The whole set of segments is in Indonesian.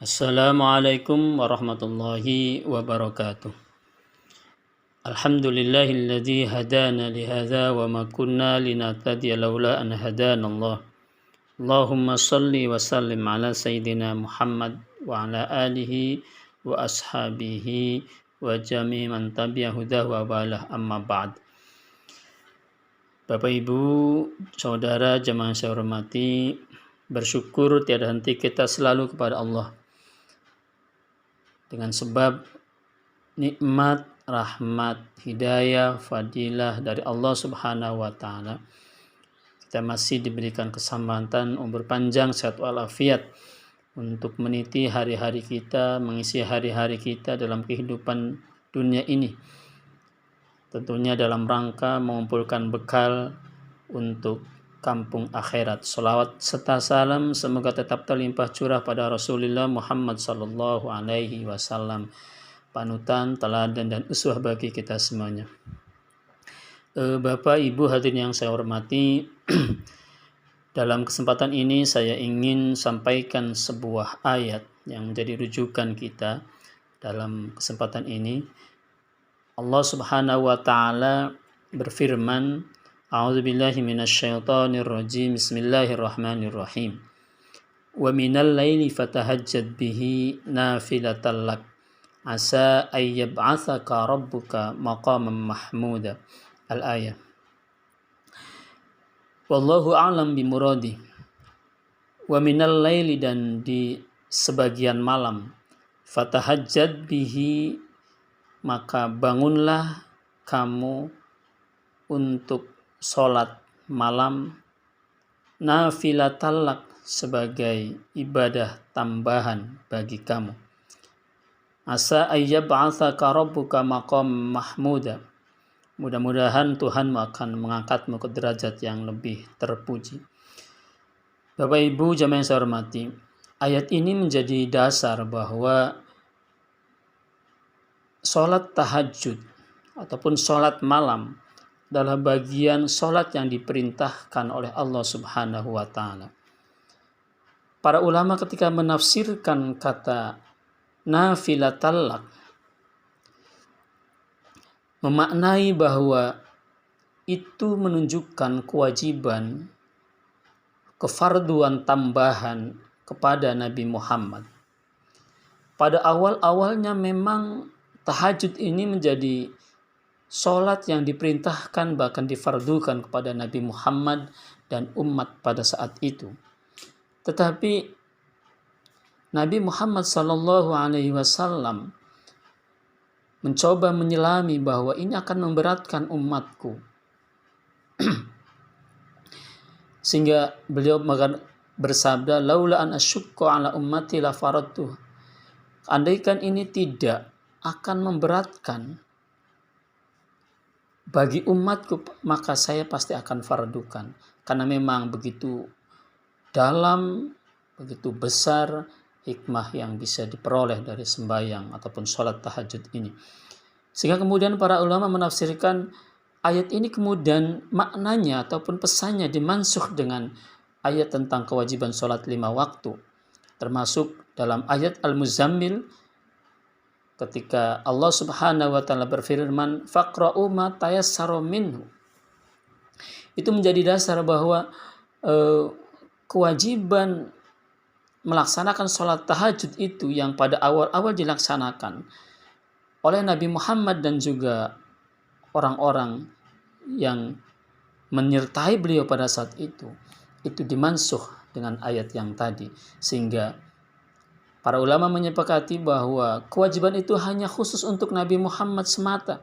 Assalamualaikum warahmatullahi wabarakatuh. Alhamdulillahilladzi hadana lihadza wa ma kunna linahtadiya laula an hadanallah. Allahumma shalli wa sallim ala sayyidina Muhammad wa ala alihi wa ashabihi wa jami' man tabi'a hudahu wa balah amma ba'd. Bapak Ibu, saudara jemaah saya hormati, bersyukur tiada henti kita selalu kepada Allah. Dengan sebab nikmat, rahmat, hidayah, fadilah dari Allah Subhanahu wa Ta'ala, kita masih diberikan kesempatan umur panjang, sehat walafiat untuk meniti hari-hari kita, mengisi hari-hari kita dalam kehidupan dunia ini. Tentunya dalam rangka mengumpulkan bekal untuk kampung akhirat. Salawat serta salam semoga tetap terlimpah curah pada Rasulullah Muhammad sallallahu alaihi wasallam, panutan, teladan dan uswah bagi kita semuanya. Bapak Ibu hadirin yang saya hormati, dalam kesempatan ini saya ingin sampaikan sebuah ayat yang menjadi rujukan kita dalam kesempatan ini. Allah Subhanahu wa Ta'ala berfirman, A'udzubillahi minasyaitonirrajim. Bismillahirrahmanirrahim. Wa minal laili fatahajjad bihi nafilatan lak asa ayyab'atsaka rabbuka maqaman mahmuda. Al-ayah. Wallahu a'lam bimuradi. Wa minal laili, dan di sebagian malam, fatahajjad bihi, maka bangunlah kamu untuk sholat malam, nafilatan lak, sebagai ibadah tambahan bagi kamu. Asa ayyab'atsaka rabbuka maqam mahmuda. Mudah-mudahan Tuhan akan mengangkatmu ke derajat yang lebih terpuji. Bapak Ibu jamaah yang saya hormati, ayat ini menjadi dasar bahwa sholat tahajud ataupun sholat malam adalah bagian sholat yang diperintahkan oleh Allah Subhanahu wa Ta'ala. Para ulama ketika menafsirkan kata nafilatal lak, memaknai bahwa itu menunjukkan kewajiban, kefarduan tambahan kepada Nabi Muhammad. Pada awal-awalnya memang tahajud ini menjadi sholat yang diperintahkan, bahkan difardukan kepada Nabi Muhammad dan umat pada saat itu. Tetapi Nabi Muhammad SAW mencoba menyelami bahwa ini akan memberatkan umatku. Sehingga beliau bersabda, laula an asyukku ala ummati la faradtuh. Andaikan ini tidak akan memberatkan bagi umatku, maka saya pasti akan fardukan. Karena memang begitu dalam, begitu besar hikmah yang bisa diperoleh dari sembahyang ataupun sholat tahajud ini. Sehingga kemudian para ulama menafsirkan ayat ini, kemudian maknanya ataupun pesannya dimansuh dengan ayat tentang kewajiban sholat 5 waktu. Termasuk dalam ayat Al-Muzammil, ketika Allah Subhanahu wa Ta'ala berfirman, faqra'u ma tayassara minhu. Itu menjadi dasar bahwa kewajiban melaksanakan sholat tahajud itu yang pada awal-awal dilaksanakan oleh Nabi Muhammad dan juga orang-orang yang menyertai beliau pada saat itu dimansuh dengan ayat yang tadi. Sehingga para ulama menyepakati bahwa kewajiban itu hanya khusus untuk Nabi Muhammad semata,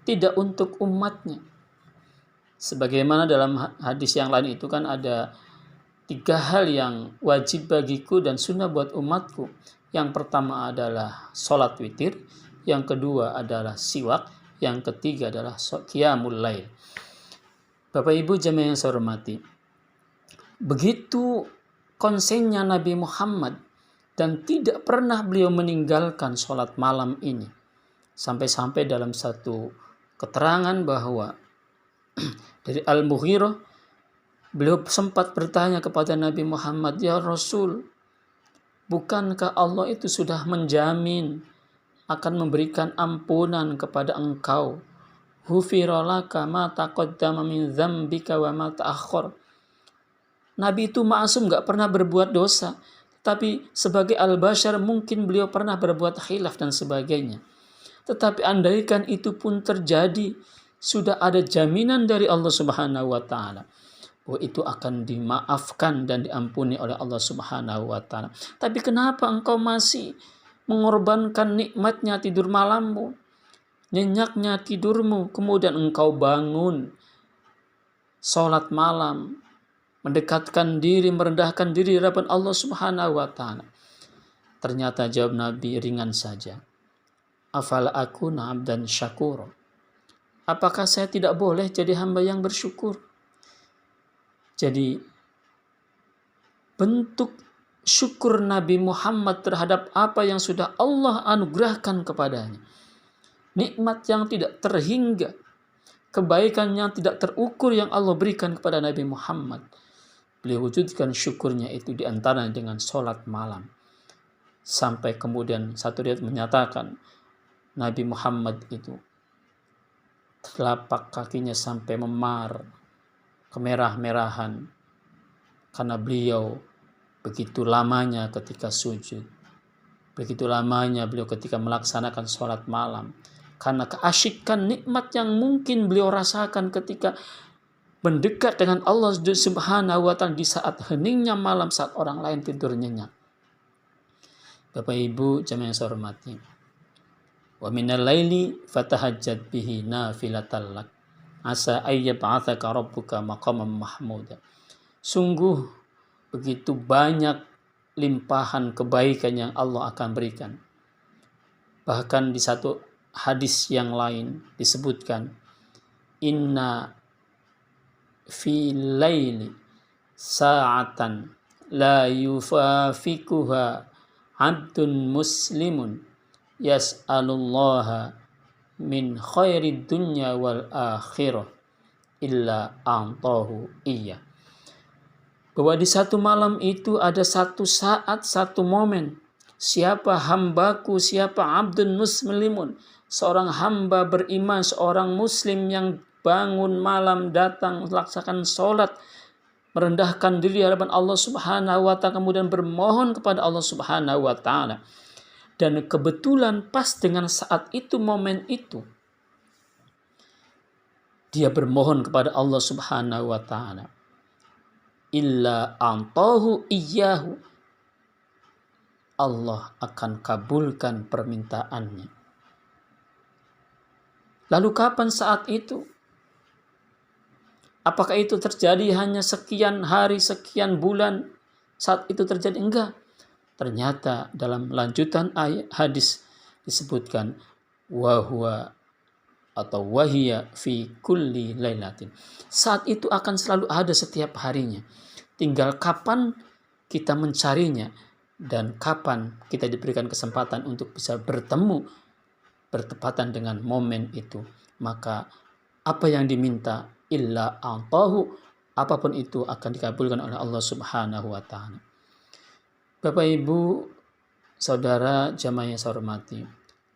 tidak untuk umatnya. Sebagaimana dalam hadis yang lain itu kan ada 3 hal yang wajib bagiku dan sunnah buat umatku. Yang pertama adalah sholat witir, yang kedua adalah siwak, yang ketiga adalah qiyamul lail. Bapak Ibu jemaah yang saya hormati, begitu konsennya Nabi Muhammad dan tidak pernah beliau meninggalkan sholat malam ini. Sampai-sampai dalam satu keterangan bahwa dari Al-Mughirah, beliau sempat bertanya kepada Nabi Muhammad, ya Rasul, Bukankah Allah itu sudah menjamin akan memberikan ampunan kepada engkau? Ghufira laka ma taqaddama min dzambika wa ma ta'akhkhar. Nabi itu ma'asum, gak pernah berbuat dosa. Tapi sebagai al-bashar mungkin beliau pernah berbuat khilaf dan sebagainya. Tetapi andaikan itu pun terjadi, sudah ada jaminan dari Allah Subhanahu wa Ta'ala bahwa itu akan dimaafkan dan diampuni oleh Allah Subhanahu wa Ta'ala. Tapi kenapa engkau masih mengorbankan nikmatnya tidur malammu, nyenyaknya tidurmu, kemudian engkau bangun sholat malam, mendekatkan diri, merendahkan diri di hadapan Allah Subhanahu wa Ta'ala? Ternyata jawab Nabi ringan saja. Afala akuna abdan syakur. Apakah saya tidak boleh jadi hamba yang bersyukur? Jadi bentuk syukur Nabi Muhammad terhadap apa yang sudah Allah anugerahkan kepadanya, nikmat yang tidak terhingga, kebaikan yang tidak terukur yang Allah berikan kepada Nabi Muhammad, beliau wujudkan syukurnya itu diantaranya dengan sholat malam. Sampai kemudian satu riwayat menyatakan Nabi Muhammad itu telapak kakinya sampai memar, kemerah-merahan, karena beliau begitu lamanya ketika sujud, begitu lamanya beliau ketika melaksanakan sholat malam, karena keasyikan nikmat yang mungkin beliau rasakan ketika mendekat dengan Allah Subhanahu wa Ta'ala di saat heningnya malam, saat orang lain tidur nyenyak. Bapak Ibu jamaah yang saya hormati, wa minal laili fatahajjat bihi nafilatan lak asa ayyab'atsaka rabbuka maqaman mahmuda. Sungguh begitu banyak limpahan kebaikan yang Allah akan berikan. Bahkan di satu hadis yang lain disebutkan, inna fi laili sa'atan la yufafikuha abdun muslimun yas'alullaha min khairid dunya wal akhirah illa a'tahu iya. Bahwa di satu malam itu ada satu saat, satu momen, siapa hambaku, siapa abdun muslimun, seorang hamba beriman, seorang muslim yang bangun malam, datang melaksanakan sholat, merendahkan diri di hadapan Allah Subhanahu wa Ta'ala, kemudian bermohon kepada Allah Subhanahu wa Ta'ala. Dan kebetulan pas dengan saat itu, momen itu, dia bermohon kepada Allah Subhanahu wa Ta'ala, illa antahu iyyahu, Allah akan kabulkan permintaannya. Lalu kapan saat itu? Apakah itu terjadi hanya sekian hari, sekian bulan saat itu terjadi? Enggak. Ternyata dalam lanjutan ayat hadis disebutkan wahwa atau wahia fi kulli lailatin. Saat itu akan selalu ada setiap harinya. Tinggal kapan kita mencarinya dan kapan kita diberikan kesempatan untuk bisa bertemu bertepatan dengan momen itu. Maka apa yang diminta illa a'tahu, apapun itu akan dikabulkan oleh Allah Subhanahu wa Ta'ala. Bapak Ibu, saudara jamaah yang saya hormati,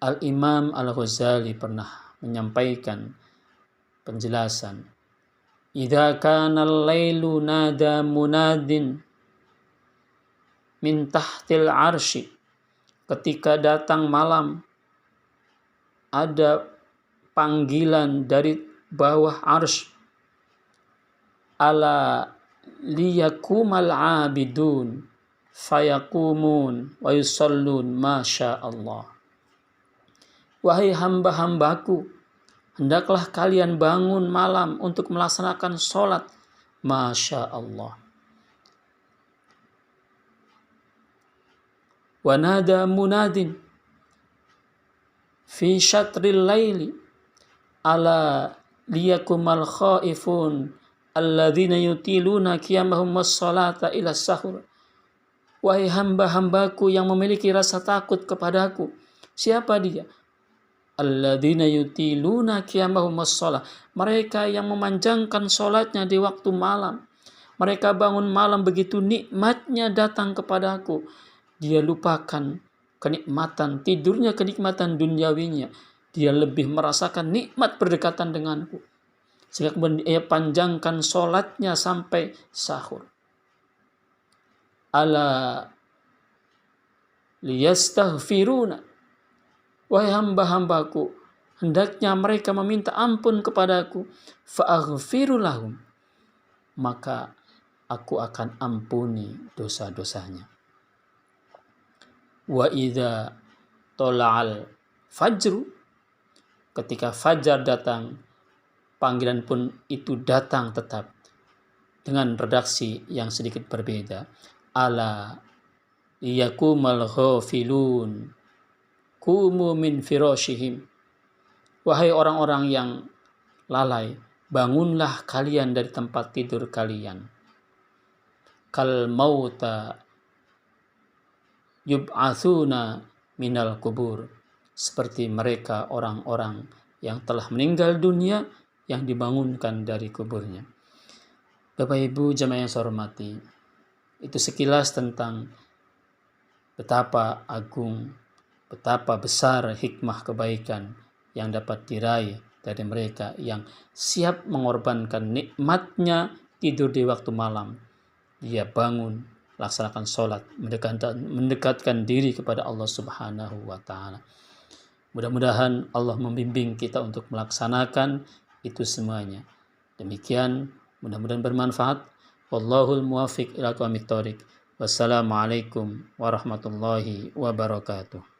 Al-Imam Al-Ghazali pernah menyampaikan penjelasan, idza kana al-lailu nada munadin min tahtil arsy, ketika datang malam ada panggilan dari bawah arsy, ala liyakumal abidun fayakumun wa yusallun masya Allah. Wahai hamba-hambaku, hendaklah kalian bangun malam untuk melaksanakan sholat, masya Allah. Wa nada munadin fi syatril laili ala liyakumal khaifun alladzina yutiluna qiyamahum was-salata ila sahur. Wahai hamba-hambaku yang memiliki rasa takut kepadaku. Siapa dia? Alladzina yutiluna qiyamahum was-salah. Mereka yang memanjangkan sholatnya di waktu malam. Mereka bangun malam begitu nikmatnya datang kepadaku. dia lupakan kenikmatan tidurnya, kenikmatan duniawinya. Dia lebih merasakan nikmat berdekatan denganku. Sehingga kemudian ia panjangkan sholatnya sampai sahur. Ala liyastaghfiruna. Wahai hamba-hambaku, hendaknya mereka meminta ampun kepadaku. Fa'aghfiru lahum. Maka aku akan ampuni dosa-dosanya. Wa idza tola'al fajru. Ketika fajar datang, panggilan pun itu datang tetap dengan redaksi yang sedikit berbeda. Ala yakumal ghafilun kumu min firashihim. Wahai orang-orang yang lalai, bangunlah kalian dari tempat tidur kalian. Kal mauta yub'atsuna minal kubur. Seperti mereka orang-orang yang telah meninggal dunia yang dibangunkan dari kuburnya. Bapak Ibu jamaah yang saya hormati, itu sekilas tentang betapa agung, betapa besar hikmah kebaikan yang dapat diraih dari mereka yang siap mengorbankan nikmatnya tidur di waktu malam. Dia bangun, laksanakan sholat, mendekatkan diri kepada Allah Subhanahu wa Ta'ala. Mudah-mudahan Allah membimbing kita untuk melaksanakan itu semuanya. Demikian, mudah-mudahan bermanfaat. Wallahul muwaffiq ila aqwamit thoriq. Wassalamualaikum warahmatullahi wabarakatuh.